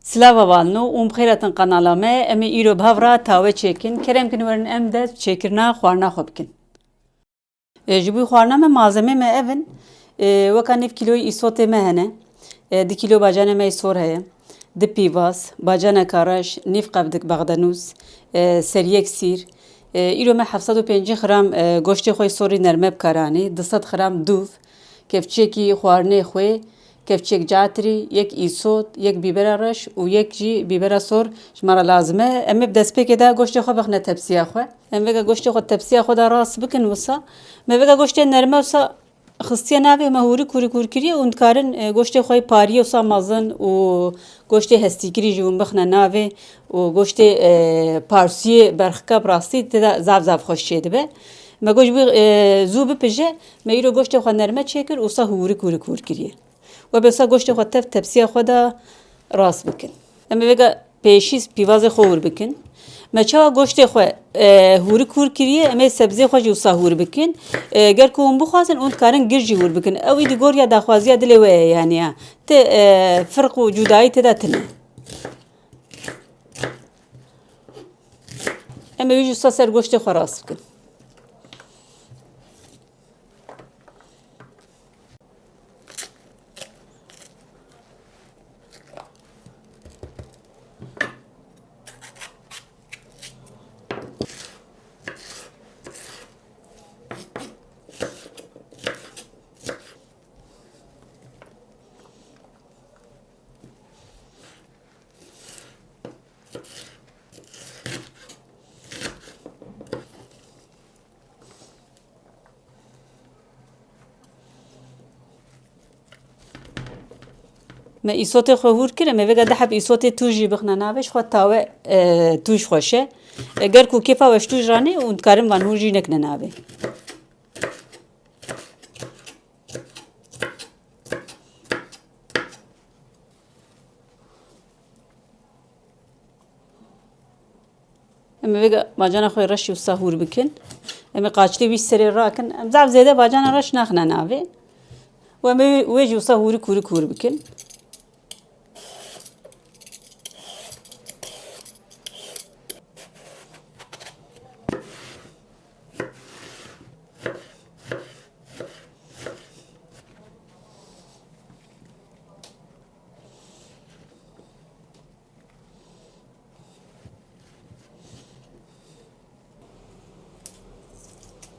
Slava valno bxêretin qanala me em ê îro bi hev tawe çêkin keremkin werin em de çêkirina xwarina xwe bikin. Ji bo xwarina me malzeme me ev in weka nîv kîloyê îsotê me hene, 2 kîlo bacanê me îsor heye, 2 pîvaz, bacaneka reş, nîv qevdik bexdenûs, seriyek sîr, îro me 750 gram goştê xwe îsorî nerme bikaranî, 200 gram dûv, kevçekî xwarinê xwe, kevçek catrî, yek îsot, yek bîbera reş û yek jî bîbera sor ji me re lazim e. Em ê bi destpêkê de goştê xwe bixine tepsiya xwe. Em vêga goştê xwe tepsiya xwe de rast bikin wisa. Me vêga goştê nerme wisa xistiye navê me hûrî kûr kiriye û dikarin goştê xwe pariyê wisa mezin û goştê hestîkirî jî hûn bixine navê û goştê parsiyê berxikab rastî tê zav zav xweş çê dibe. Me goş bî zû bipije, me îro goştê xwe nerme çêkir û wisa hûrî kûr kiriye. We besa goştê xwe tev tepsiya xwe de rast bikin. Em ê vêga pêşî pîvazê xwe hûr bikin. Me çawa goştê xwe hûrî kûr kiriye em ê sebzê xwe jî wisa hûr bikin. Ger ku hûn bixwazin hûn dikarin gir jî hûr bikin. Ew îdî goriya daxwaziya dilê we ye yaniya. Tê firq û cudayî tê de tune. Em ê wî jî wisa ser goştê xwe rast bikin. Me îsotê xwe hûr kir, em ê vêga diheb îsotê tû jî bixine navê ji xwe tawe tûj xweş e. Ger ku kêfa we ji tûj ranê hûn dikarin van hûr jî nekine navê. Em ê vêga bacana xwe reş jî wisa hûr bikin. Em ê qaçilê wî serê rakin. Em zav zêde bacana reş naxine navê. û em ê wê jî wisa hûrî kûr bikin.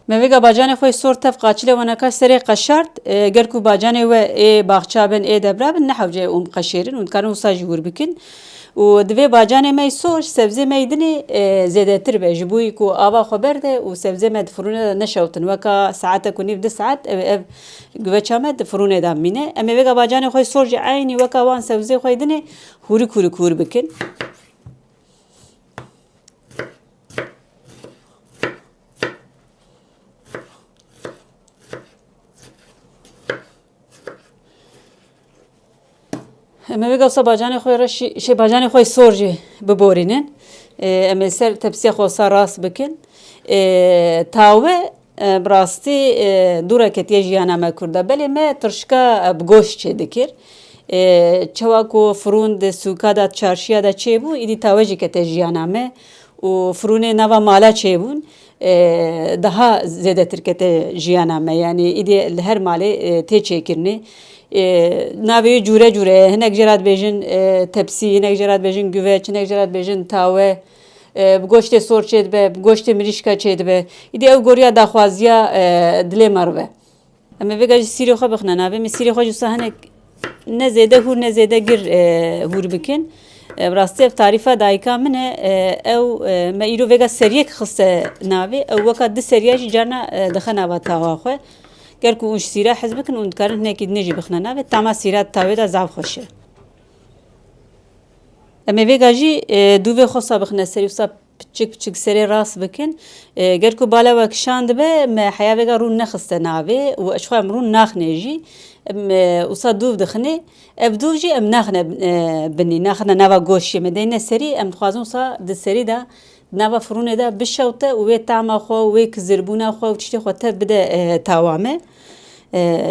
Me vêga bacanê xwe sor tev qaçilê weneka serê qeşart, ger ku bacanê we ê baxça bin ê debra bin nehewce û qeşêrin û dikarin wisa jî hûr bikin. û divê bacanê me sor sebzê me dinê zêdetir be ji bo ku ava xwe berde û sebzê me di firûnê de neşewtin weka saetek û nîv 2 saet ev giveça me di firûnê de mîne. Em ê vêga bacanê xwe sor jî eynî weka wan sebzê xwe dinê hûrî kûr bikin. Em ê vêga wisa bacanê xwe reş jî bacanê xwe sor jî biborînin. Em ê ser tepsiya xwe wisa rast bikin. Tawe bi rastî dûra ketiye jiyana me Kurd de belê me tirşika bi goş çê dikir. Çawa ku firûn di sûka de çarşiya de çêbû êdî tawe jî kete jiyana me û firûnê nava mala çêbûn daha zêdetir kete jiyana me yanî êdî li her malê tê çêkirinê. Navê cûre cûre ye. Hinek jê re dibêjin tepsî, hinek jê re dibêjin güveç, hinek jê re dibêjin tawe. Bi goştê sor çê dibe, bi goştê mirîşka çê dibe. Êdî ew goriya daxwaziya dilê me re be. Em ê vêga jî sîrê xwe bixine navê. Me sîrê xwe jî wisa hinek ne zêde hûr ne zêde gir hûr bikin. Bi rastî ev tarîfa dayîka min e. Ew me îro vêga seriyek xiste navê. Ew weka 2 seriya jî carna dixe nava tawa xwe. Ger ku hûn ji sîra hez bikin hûn dikarin hinekî dinê jî bixine navê. Tama sîra tawê de zav xweş e. Em ê vêga jî dûvê xwe wisa bixine serî wisa piçik serê rast bikin. Ger ku bala we kişan dibe me heya vêga rûn nexiste navê û ji xwe em rûn naxine jî. Wisa dûv dixine. Ev dûv jî em naxine binî, naxine nava goşiyê me deyne serî em dixwazin wisa di serî de nava firûnê de bişewte û wê tama xwe û wê kizirbûna xwe û tiştê xwe tev bide tawa me.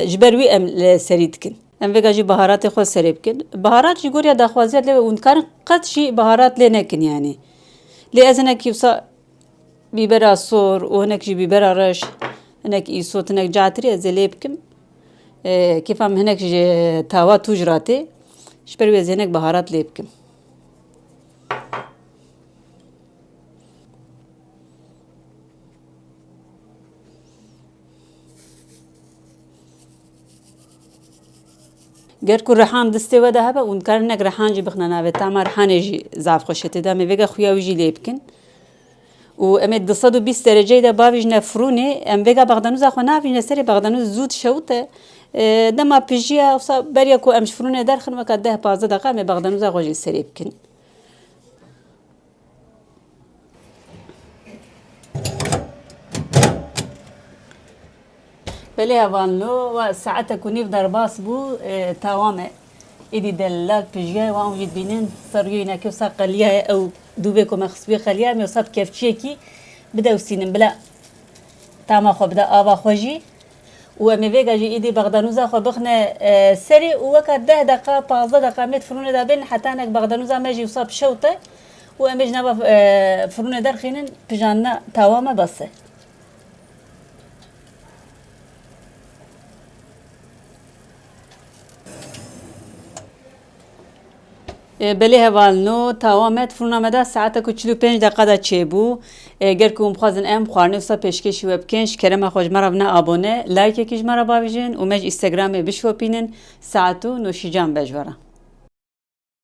Ji ber wî em li serî dikin. ام وگا جی بهارات خود سری بکن بهارات جی گوریا دخوازیت لی اون کار قد شی بهارات لی نکن یعنی لی از هنک یوسا بیبر سور و هنک جی بیبر رش هنک ایسوت هنک جاتری از لی بکم كيف هم هناك تاوا توجراتي شبروي هناك بهارات ليبكم گرکو رحان دسته وده هبه اون کارنک رحان جی بخنا ناوه تاما رحانه جی زعف خوشته ده میوگا خویاوی جی لیبکن و امید 220 درجه ده باویج نفرونه ام وگا بغدانوز خو ناویج نسری بغدانوز زود شوته دما پیجیا وصا بریا کو امش فرونه درخن وکا ده 15 دقیقه می بغدانوز خو جی سری بکن بله هوانلو و ساعت کنیف در باس بو تمامه ایدی دلال پیجای و آنجید بینن سریعی نکیو سا قلیه او دوبه که مخصوصی قلیه می وصاب کفچیه کی بده و سینم بلا تمام خو بده آوا خوجی و میوه جی ایدی بغدانوزا خو بخنه سری و وقت 10 دقیقه 15 دقیقه مت فرونه دابن حتی انک بغدانوزا ماجی وصاب شوته و امج نبا فرونه در خینن پیجاننا تمام بسه بله هوالنو تمامت فرنامه ساعت کو 45 دقیقه دا چه بو گر کوم خوازن ام خوارنه وسا پیشکش وب کنش کرم خوش مرا بنا ابونه لایک کیش مرا باویجن و مج اینستاگرام بشوپینن ساعتو نوشیجان بجوره